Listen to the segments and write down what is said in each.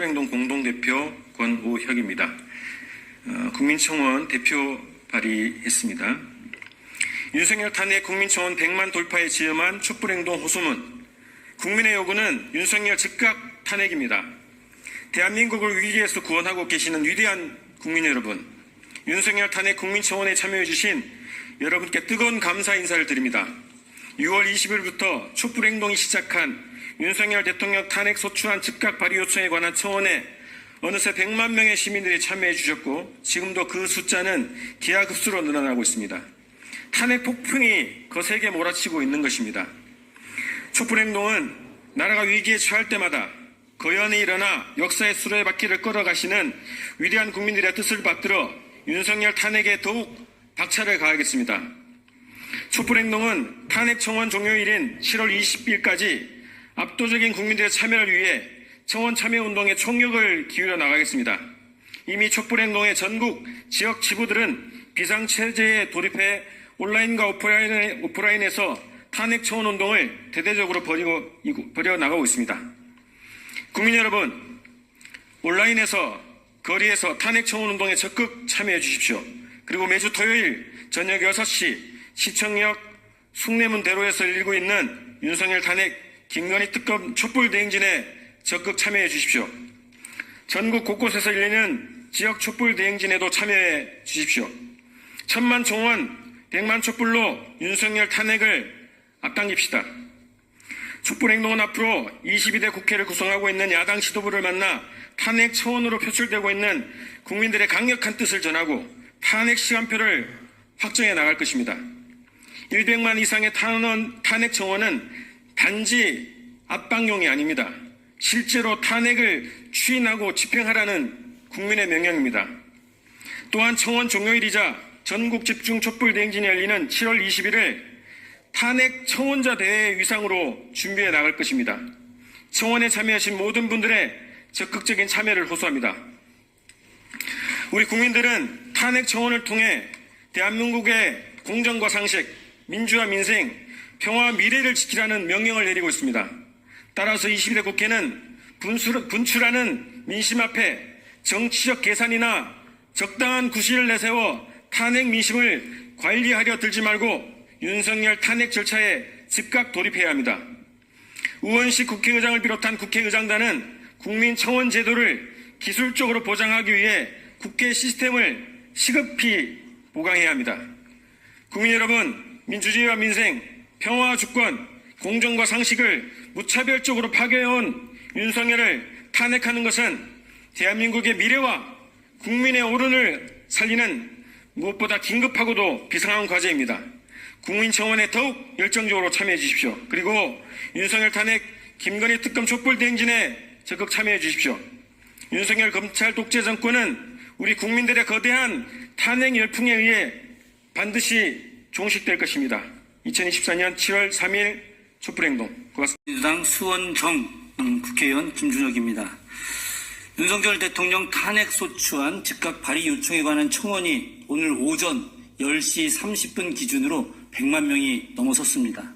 행동 공동대표 권우혁입니다. 국민청원 대표 발의했습니다. 윤석열 탄핵 국민청원 100만 돌파에 지엄한 촛불행동 호소문. 국민의 요구는 윤석열 즉각 탄핵입니다. 대한민국을 위기에서 구원하고 계시는 위대한 국민 여러분, 윤석열 탄핵 국민청원에 참여해 주신 여러분께 뜨거운 감사 인사를 드립니다. 6월 20일부터 촛불행동이 시작한 윤석열 대통령 탄핵 소추안 즉각 발의 요청에 관한 청원에 어느새 100만 명의 시민들이 참여해 주셨고 지금도 그 숫자는 기하급수로 늘어나고 있습니다. 탄핵 폭풍이 거세게 몰아치고 있는 것입니다. 촛불행동은 나라가 위기에 처할 때마다 거연히 일어나 역사의 수레바퀴를 끌어가시는 위대한 국민들의 뜻을 받들어 윤석열 탄핵에 더욱 박차를 가하겠습니다. 촛불행동은 탄핵 청원 종료일인 7월 20일까지 압도적인 국민들의 참여를 위해 청원 참여운동에 총력을 기울여 나가겠습니다. 이미 촛불행동의 전국 지역 지부들은 비상체제에 돌입해 온라인과 오프라인에서 탄핵 청원운동을 대대적으로 벌여 나가고 있습니다. 국민 여러분, 온라인에서 거리에서 탄핵 청원운동에 적극 참여해 주십시오. 그리고 매주 토요일 저녁 6시 시청역 숭례문대로에서 열리고 있는 윤석열 탄핵 김건희 특검 촛불 대행진에 적극 참여해 주십시오. 전국 곳곳에서 열리는 지역 촛불 대행진에도 참여해 주십시오. 1000만 총원 100만 촛불로 윤석열 탄핵을 앞당깁시다. 촛불행동은 앞으로 22대 국회를 구성하고 있는 야당 지도부를 만나 탄핵 청원으로 표출되고 있는 국민들의 강력한 뜻을 전하고 탄핵 시간표를 확정해 나갈 것입니다. 100만 이상의 탄핵 청원은 단지 압박용이 아닙니다. 실제로 탄핵을 추인하고 집행하라는 국민의 명령입니다. 또한 청원 종료일이자 전국 집중 촛불 대행진이 열리는 7월 20일을 탄핵 청원자 대회 위상으로 준비해 나갈 것입니다. 청원에 참여하신 모든 분들의 적극적인 참여를 호소합니다. 우리 국민들은 탄핵 청원을 통해 대한민국의 공정과 상식, 민주화 민생, 평화와 미래를 지키라는 명령을 내리고 있습니다. 따라서 22대 국회는 분출하는 민심 앞에 정치적 계산이나 적당한 구실을 내세워 탄핵 민심을 관리하려 들지 말고 윤석열 탄핵 절차에 즉각 돌입해야 합니다. 우원식 국회의장을 비롯한 국회의장단은 국민청원 제도를 기술적으로 보장하기 위해 국회 시스템을 시급히 보강해야 합니다. 국민 여러분, 민주주의와 민생, 평화와 주권, 공정과 상식을 무차별적으로 파괴해온 윤석열을 탄핵하는 것은 대한민국의 미래와 국민의 오른을 살리는 무엇보다 긴급하고도 비상한 과제입니다. 국민청원에 더욱 열정적으로 참여해 주십시오. 그리고 윤석열 탄핵 김건희 특검 촛불 대행진에 적극 참여해 주십시오. 윤석열 검찰 독재 정권은 우리 국민들의 거대한 탄핵 열풍에 의해 반드시 종식될 것입니다. 2024년 7월 3일 촛불행동 고맙습니다. 민주당 수원정 국회의원 김준혁입니다. 윤석열 대통령 탄핵 소추안 즉각 발의 요청에 관한 청원이 오늘 오전 10시 30분 기준으로 100만 명이 넘어섰습니다.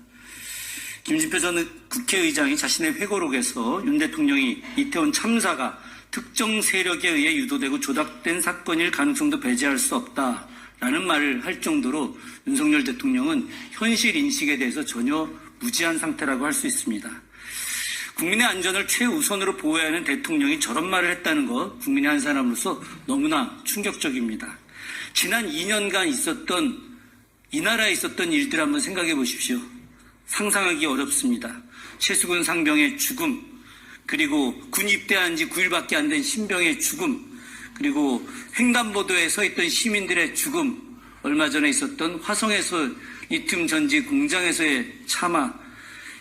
김진표 전 국회의장이 자신의 회고록에서 윤 대통령이 이태원 참사가 특정 세력에 의해 유도되고 조작된 사건일 가능성도 배제할 수 없다라는 말을 할 정도로 윤석열 대통령은 현실 인식에 대해서 전혀 무지한 상태라고 할 수 있습니다. 국민의 안전을 최우선으로 보호해야 하는 대통령이 저런 말을 했다는 것, 국민의 한 사람으로서 너무나 충격적입니다. 지난 2년간 이 나라에 있었던 일들 한번 생각해 보십시오. 상상하기 어렵습니다. 최수근 상병의 죽음, 그리고 군 입대한 지 9일밖에 안 된 신병의 죽음, 그리고 횡단보도에 서 있던 시민들의 죽음, 얼마 전에 있었던 화성에서 리튬 전지 공장에서의 참화,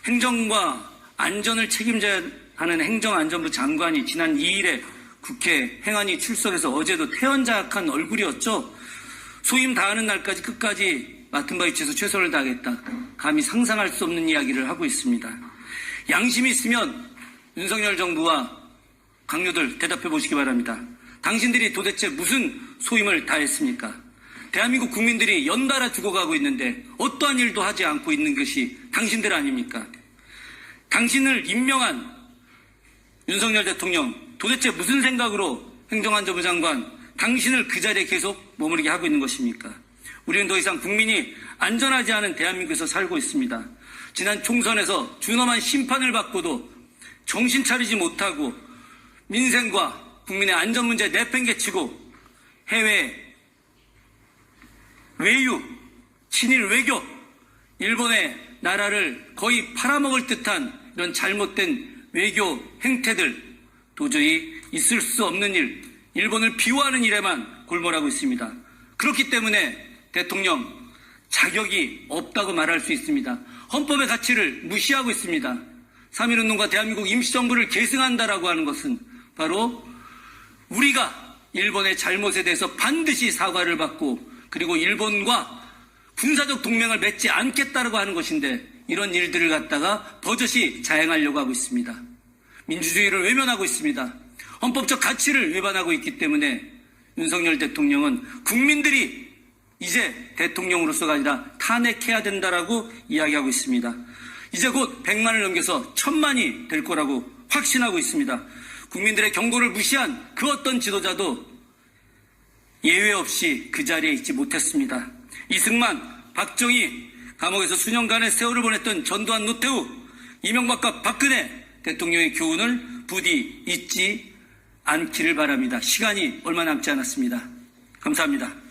행정과 안전을 책임져야 하는 행정안전부 장관이 지난 2일에 국회 행안위 출석해서 어제도 태연자악한 얼굴이었죠. 소임 다하는 날까지 끝까지 맡은 바 위치에서 최선을 다하겠다. 감히 상상할 수 없는 이야기를 하고 있습니다. 양심이 있으면 윤석열 정부와 강요들 대답해 보시기 바랍니다. 당신들이 도대체 무슨 소임을 다했습니까? 대한민국 국민들이 연달아 죽어가고 있는데 어떠한 일도 하지 않고 있는 것이 당신들 아닙니까? 당신을 임명한 윤석열 대통령 도대체 무슨 생각으로 행정안전부 장관, 당신을 그 자리에 계속 머무르게 하고 있는 것입니까? 우리는 더 이상 국민이 안전하지 않은 대한민국에서 살고 있습니다. 지난 총선에서 준엄한 심판을 받고도 정신 차리지 못하고 민생과 국민의 안전 문제 내팽개치고 해외 외유, 친일 외교, 일본의 나라를 거의 팔아먹을 듯한 이런 잘못된 외교 행태들, 도저히 있을 수 없는 일, 일본을 비호하는 일에만 골몰하고 있습니다. 그렇기 때문에 대통령 자격이 없다고 말할 수 있습니다. 헌법의 가치를 무시하고 있습니다. 3.1운동과 대한민국 임시정부를 계승한다라고 하는 것은 바로 우리가 일본의 잘못에 대해서 반드시 사과를 받고 그리고 일본과 군사적 동맹을 맺지 않겠다라고 하는 것인데 이런 일들을 갖다가 버젓이 자행하려고 하고 있습니다. 민주주의를 외면하고 있습니다. 헌법적 가치를 위반하고 있기 때문에 윤석열 대통령은 국민들이 이제 대통령으로서가 아니라 탄핵해야 된다라고 이야기하고 있습니다. 이제 곧 100만을 넘겨서 1000만이 될 거라고 확신하고 있습니다. 국민들의 경고를 무시한 그 어떤 지도자도 예외 없이 그 자리에 있지 못했습니다. 이승만, 박정희, 감옥에서 수년간의 세월을 보냈던 전두환, 노태우, 이명박과 박근혜 대통령의 교훈을 부디 잊지 않기를 바랍니다. 시간이 얼마 남지 않았습니다. 감사합니다.